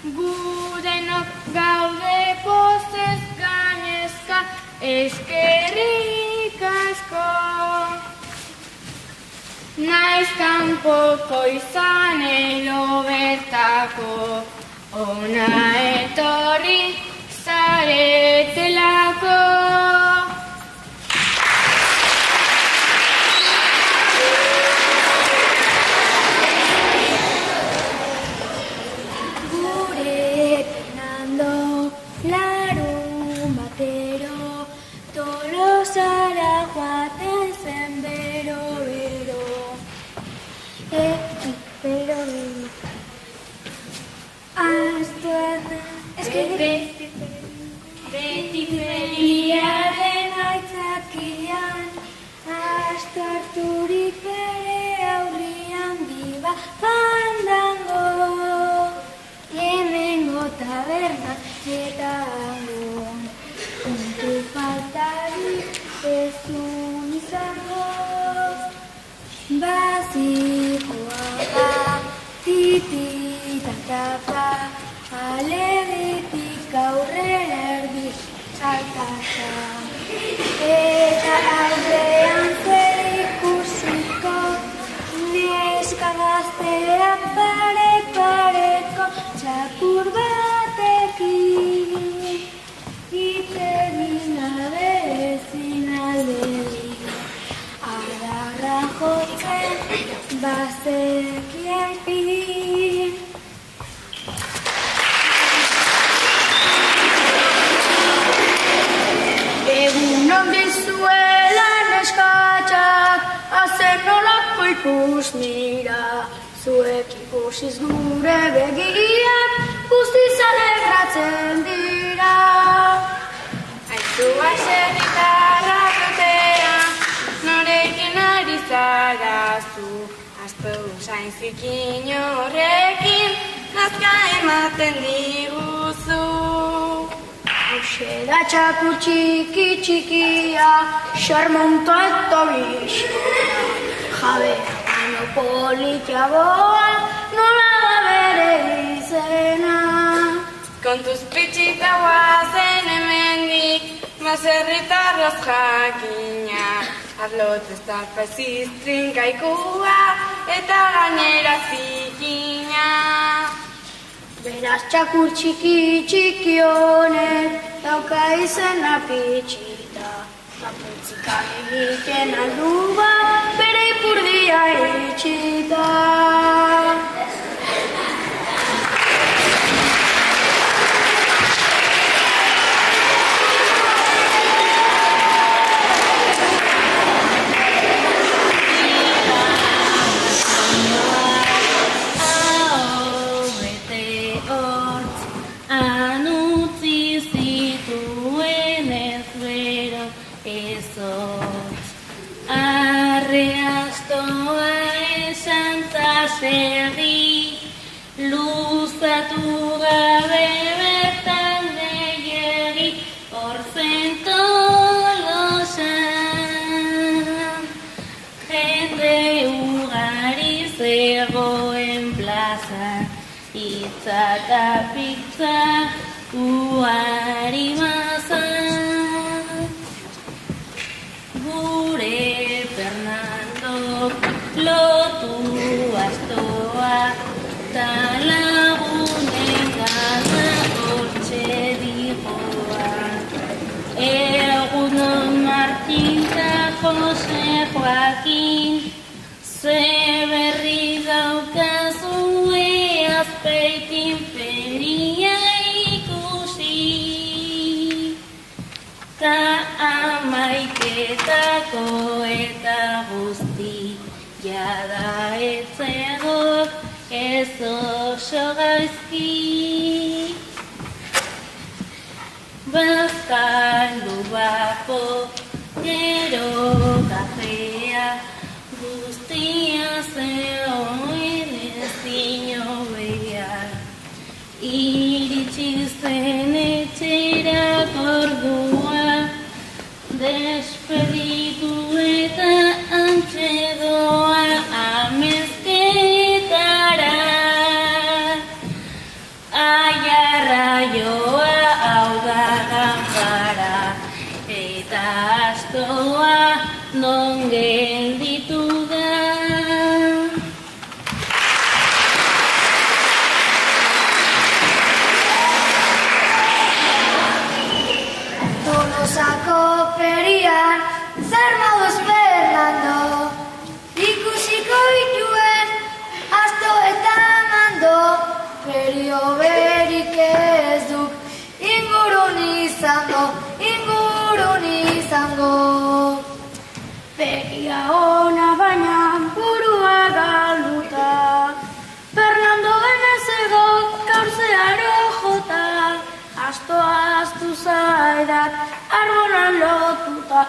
Gudenok gaude pozez gainezka, eskerrik asko. Naiz kanpoko izan edo bertako, ona etorri zaretelako. Tolosara joaten zen bero-bero, bero-bero. Beti feliaren aitzakian, astu harturik bere aurrian diba fandango. Hemengo taberna eta agon, puntu faltarik ezun izango. Bazikoa da, tititatapa, alegitik aurrera erdi saltaka. Eta aurrean zer ikusiko, neska gaztea pare-pareko txakur batekin. Itegin gabe ezin alderi, adarra jotzen bazekien pin. Egunon dizuela neskatxak, azen nolako ikus nira. Zuek ikusiz gure begiak, guztiz alegratzen dira. Aizu baserritarra dutea, norekin ari zarazu. Aztu zain zikin horrekin, nazka ematen diguzu. Hoxe da txakur txiki-txikia, xarmonta eta bixia. Jabea baino politiagoa, nola da bere izena. Kontuz pitxita guazen hemendik, baserritarraz jakina. Arlotz ez da peziztrin kaikua, eta gainera zikina. Beraz txakur txiki-txiki honek, dauka izena pitxita. Aputzikan egiten aldu bat, bere ipurdia itxita. Zerri, luzatu gabe bertan gehiagi, orzen Tolosan. Jende ugari zegoen plazan, hitza eta pizza uari mazan. Gure Fernandok lotu astoa, talagunen gana hortxe dihoa. Egunon Martin eta Jose Joaquin, ze berri daukazue azpeitin feria ikusi. Ta amaiketako eta guzti, jada etzegok ez oso gaizki. Bazkaldu bako, gero kafea, guztia zegoen ez dinobea. Iritsi zen etxerak ordua, despeditu eta antxe doa amezketara. Ai hoberik ez duk, ingurun izango. Begia ona baina burua galduta, Fernando Benezego gaur zeharo jota, astu zaidat, arbolan lotuta.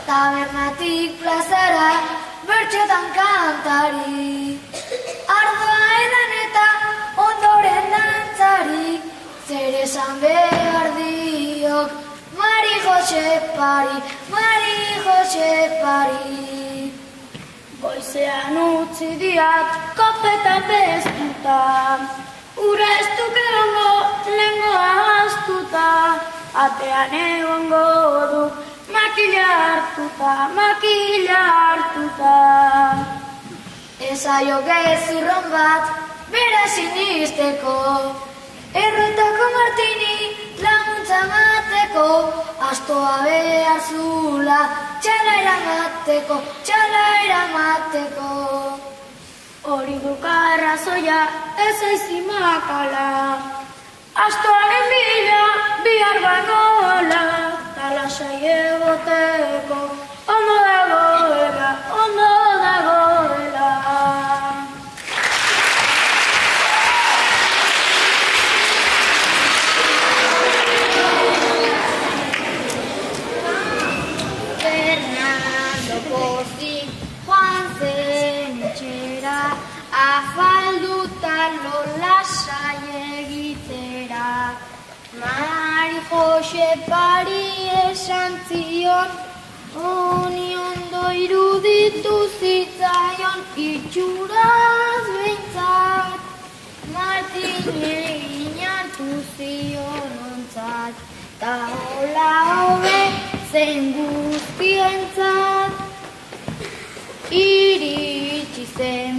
Tabernatik plazara, bertxotan kantari, ardoa edan eta ondoren dantzari, zer esan behar diok, Mari Jose Pari. Goizean utzi diat, kopeta peztuta, ura ez duke ongo, lengoa astuta, atean egongo du, makila hartuta. Ezaio gezurron bat, bera sinisteko, errotako Martini laguntza mateko, astoa behar zula, txala eramateko. Hori duka arrazoia, ez aizimakala, astoaren bila, bihar banola, talasai egoteko, ondo dagoela. Fernando pozik joan zen etxera, afalduta lasai egitera. Mari Jose Pari esan zion, honi ondo iruditu zitzaion, itxuraz behintzat. Martin egin hartu zion ontzat, ta hola hobe zen guztientzat. Iritsi zen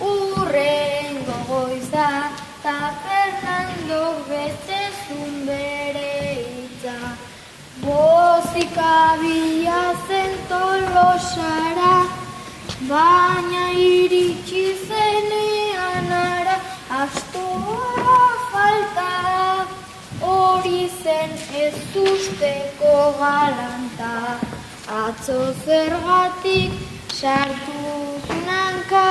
urrengo goiza, ta Fernando betezun bere hitza. Bozik abia zen Tolosara, baina iritsi zenean ara, astoa falta. Hori zen ez usteko galanta, atzo zergatik sartu zunanka.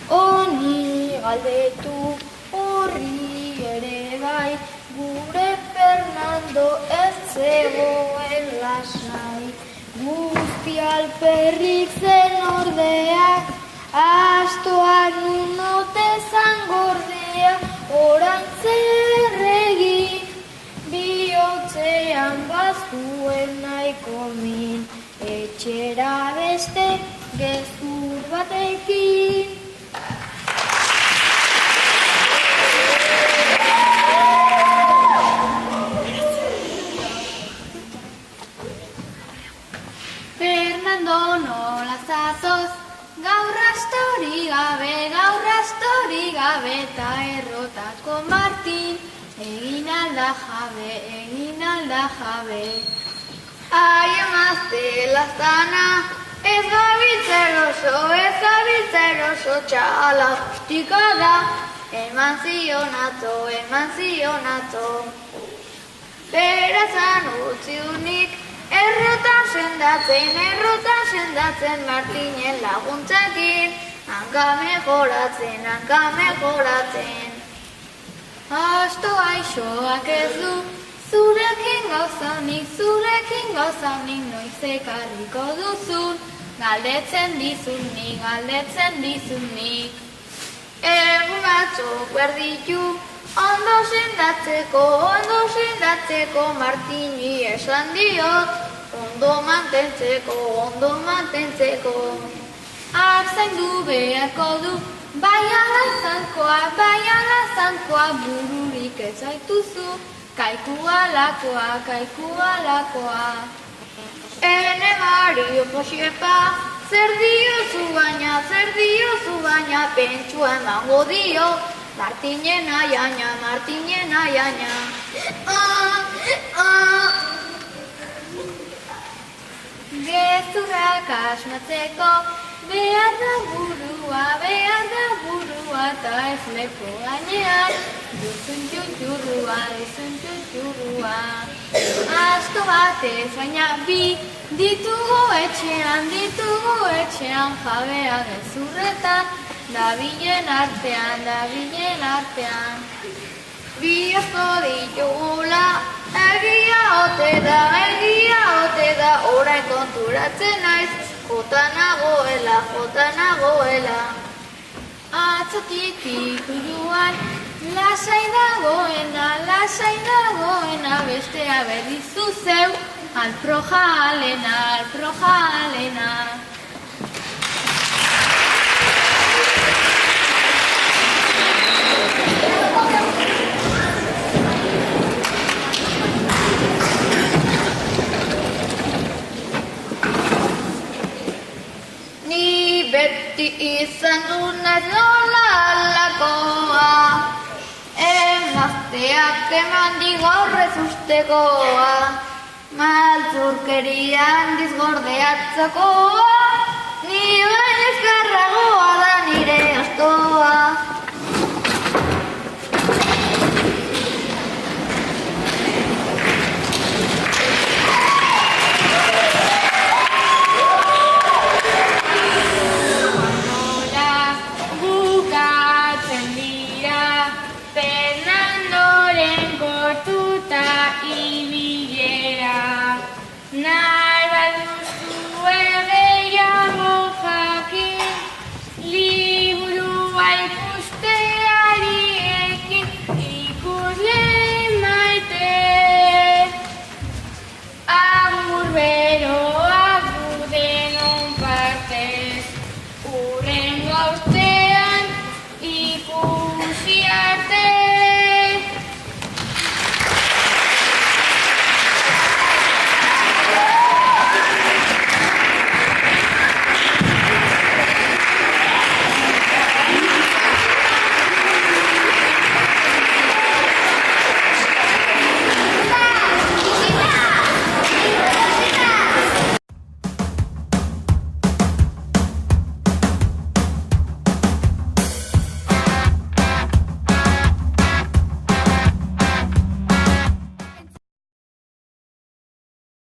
Honi galdetu horri ere bai, gure Fernando ez zegoen lasai. Guzti alperrik zen ordeak, astoan unote zangordea, oran zerregi, bihotzean bazuen nahiko min, etxera beste gezur batekin. Fernando nola zatoz, gaur astori gabe, ta errotako Martin, egin alda jabe. Ai emazte lazana, ez gabiltzen oso, txala ustika da, eman zion atzo. Berazan utzi unik, errotan sendatzen Martinen laguntzakin, hanka mejoratzen. Astoa isoak ez du, zurekin gauzanik noiz ekarriko duzun, galdetzen dizun nik. Egun batzuk berditu, ondo sendatzeko Martini esan diot, ondo mantentzeko. Abzaindu beharko du, bai ala zankoa, bururik ez zaituzu, kaiku alakoa. Ene Mario Josepa, zer diozu baina, pentsua emango dio, Martinen aiaina. Gezurrak asmatzeko, behar da buru eta ez lepo gainean, duzun txutxurrua, duzun txutxurrua. Asto batez baina bi, ditugu etxean jabea gezurretan, dabilen artean. Bi asko ditugula, egia ote da, orain konturatzen naiz, jota nagoela. Atzotitik uruan, lasai dagoena, bestea berrizu zeu, alprojalena. Ni beti izan du naiz nola alakoa, emazteak eman digor ez ustekoa, maltzurkerian dizgordeatzakoa.